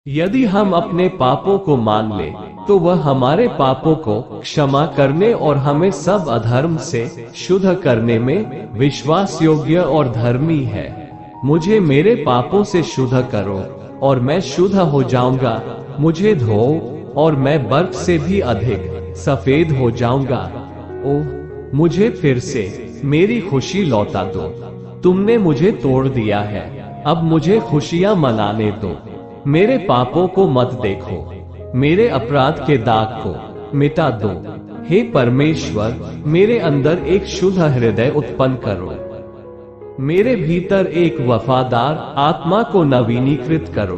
यदि हम अपने पापों को मान ले तो वह हमारे पापों को क्षमा करने और हमें सब अधर्म से शुद्ध करने में विश्वास योग्य और धर्मी है। मुझे मेरे पापों से शुद्ध करो और मैं शुद्ध हो जाऊंगा। मुझे धो और मैं बर्फ से भी अधिक सफेद हो जाऊंगा। ओह, मुझे फिर से मेरी खुशी लौटा दो। तुमने मुझे तोड़ दिया है, अब मुझे खुशियां मनाने दो। मेरे पापों को मत देखो, मेरे अपराध के दाग को मिटा दो। हे परमेश्वर, मेरे अंदर एक शुद्ध हृदय उत्पन्न करो। मेरे भीतर एक वफादार आत्मा को नवीनीकृत करो,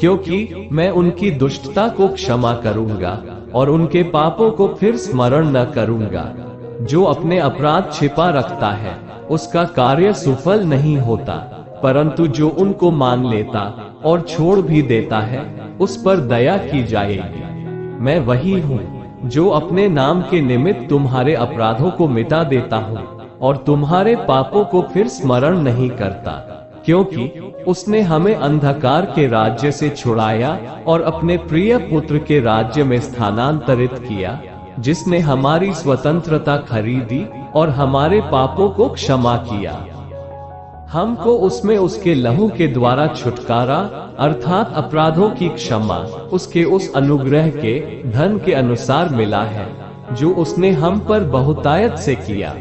क्योंकि मैं उनकी दुष्टता को क्षमा करूंगा और उनके पापों को फिर स्मरण न करूंगा। जो अपने अपराध छिपा रखता है उसका कार्य सफल नहीं होता, परंतु जो उनको मान लेता और छोड़ भी देता है उस पर दया की जाएगी। मैं वही हूँ जो अपने नाम के निमित्त तुम्हारे अपराधों को मिटा देता हूँ और तुम्हारे पापों को फिर स्मरण नहीं करता, क्योंकि उसने हमें अंधकार के राज्य से छुड़ाया और अपने प्रिय पुत्र के राज्य में स्थानांतरित किया, जिसने हमारी स्वतंत्रता खरीदी और हमारे पापों को क्षमा किया। हमको उसमें उसके लहू के द्वारा छुटकारा अर्थात अपराधों की क्षमा उसके उस अनुग्रह के धन के अनुसार मिला है जो उसने हम पर बहुतायत से किया।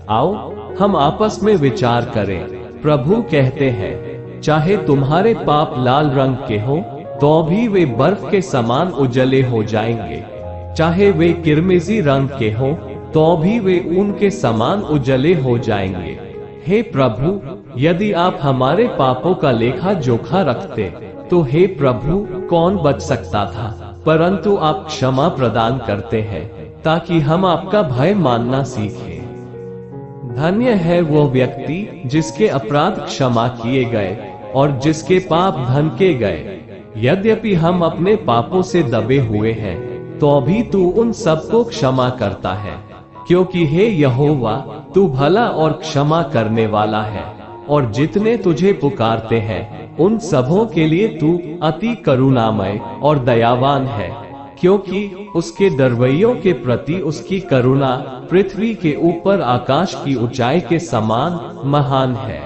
आओ हम आपस में विचार करें। प्रभु कहते हैं, चाहे तुम्हारे पाप लाल रंग के हो तो भी वे बर्फ के समान उजले हो जाएंगे, चाहे वे किरमिजी रंग के हो तो भी वे ऊन के समान उजले हो जाएंगे। हे प्रभु, यदि आप हमारे पापों का लेखा जोखा रखते तो हे प्रभु कौन बच सकता था, परंतु आप क्षमा प्रदान करते हैं ताकि हम आपका भय मानना सीखें। धन्य है वो व्यक्ति जिसके अपराध क्षमा किए गए और जिसके पाप धन के गए। यद्यपि हम अपने पापों से दबे हुए हैं तो भी तू उन सबको क्षमा करता है, क्योंकि हे यहोवा तू भला और क्षमा करने वाला है और जितने तुझे पुकारते हैं उन सबों के लिए तू अति करुणामय और दयावान है, क्योंकि उसके डरवैयों के प्रति उसकी करुणा पृथ्वी के ऊपर आकाश की ऊंचाई के समान महान है।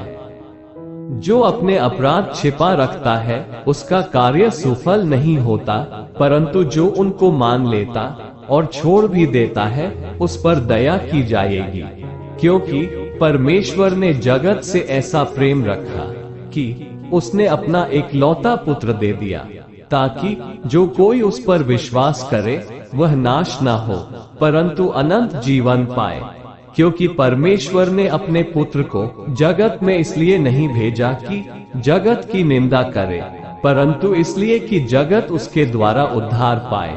जो अपने अपराध छिपा रखता है उसका कार्य सफल नहीं होता, परंतु जो उनको मान लेता और छोड़ भी देता है उस पर दया की जाएगी, क्योंकि परमेश्वर ने जगत से ऐसा प्रेम रखा कि उसने अपना एकलौता पुत्र दे दिया, ताकि जो कोई उस पर विश्वास करे वह नाश न हो परंतु अनंत जीवन पाए। क्योंकि परमेश्वर ने अपने पुत्र को जगत में इसलिए नहीं भेजा कि जगत की निंदा करे, परंतु इसलिए कि जगत उसके द्वारा उद्धार पाए।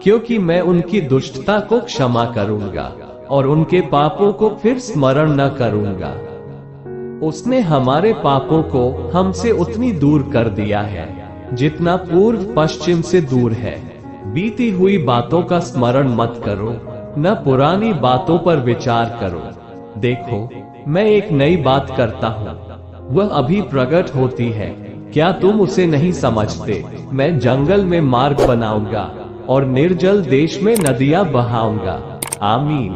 क्योंकि मैं उनकी दुष्टता को क्षमा करूंगा और उनके पापों को फिर स्मरण न करूंगा। उसने हमारे पापों को हमसे उतनी दूर कर दिया है जितना पूर्व पश्चिम से दूर है। बीती हुई बातों का स्मरण मत करो, न पुरानी बातों पर विचार करो। देखो, मैं एक नई बात करता हूँ, वह अभी प्रकट होती है, क्या तुम उसे नहीं समझते? मैं जंगल में मार्ग बनाऊंगा और निर्जल देश में नदियां बहाऊंगा। आमीन।